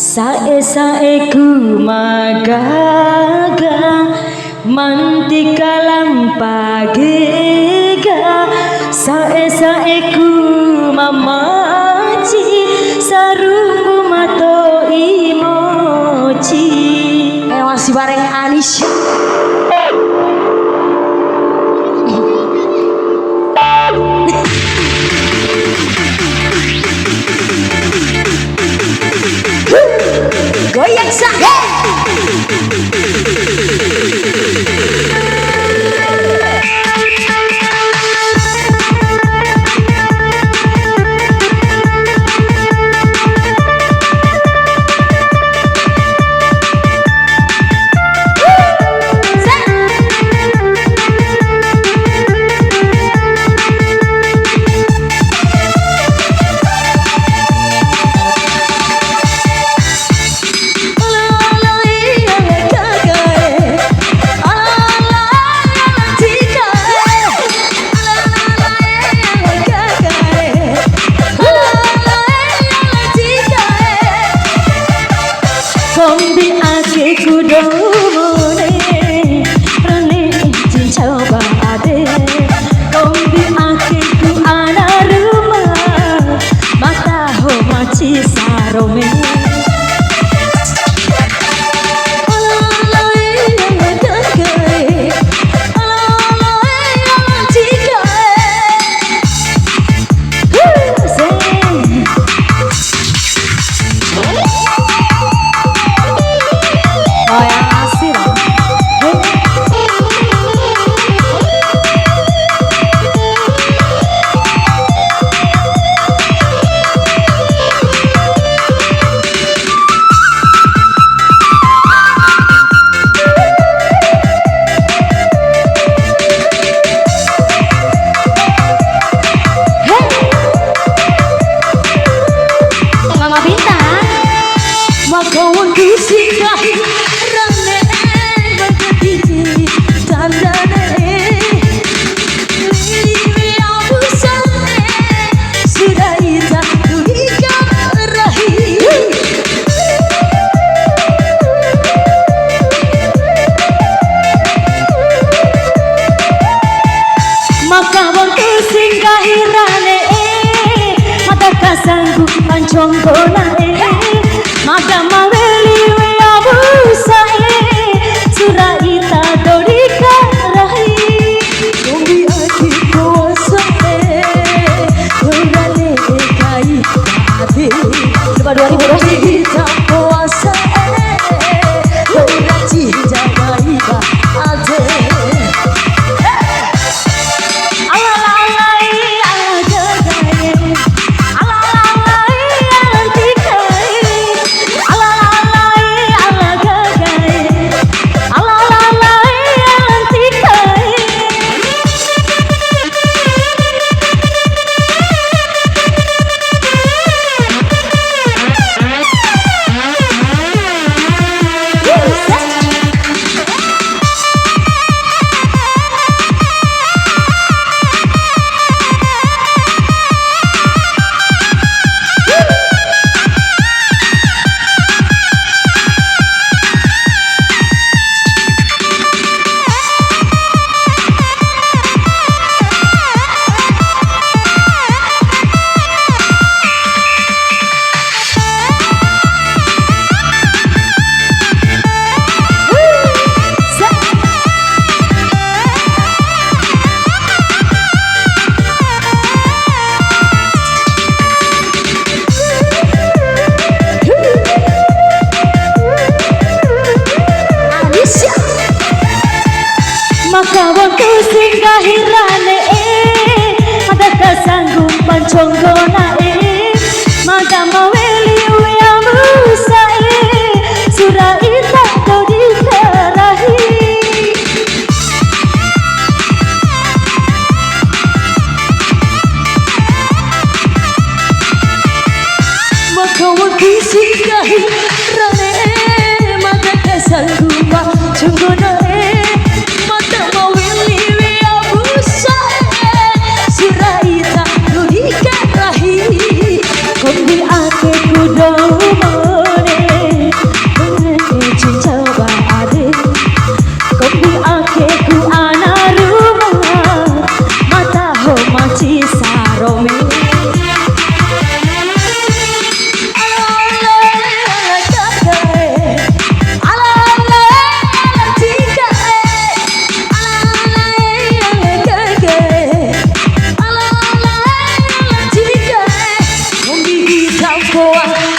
Sae-sae ku magaga mantika lampagega sae-sae ku mamaci sarunggu mato imoci masih bareng Anis. Goyang sangat. Kombi ake kudomone rene cincau bang ade kombi ake ku ana rumah mata ho maci sarome Kawan ku singgahi rane berkati tandane lili abusane sudah ita duhika rahi maka waktu singgahi rane mata kasangku pancongkona maka maweli we abusae suraita dorika rahi kombi aki kuasae korale kai ade lepas 2020 kita kuasae koraci jagai ba ade Kawan ku singgahi rane mata kasanggung pancongkona maka maweli we amusae suraita dorika rahi maka waktu singgahi rane mata kasanggung pancongkona kombi ake kudomone goa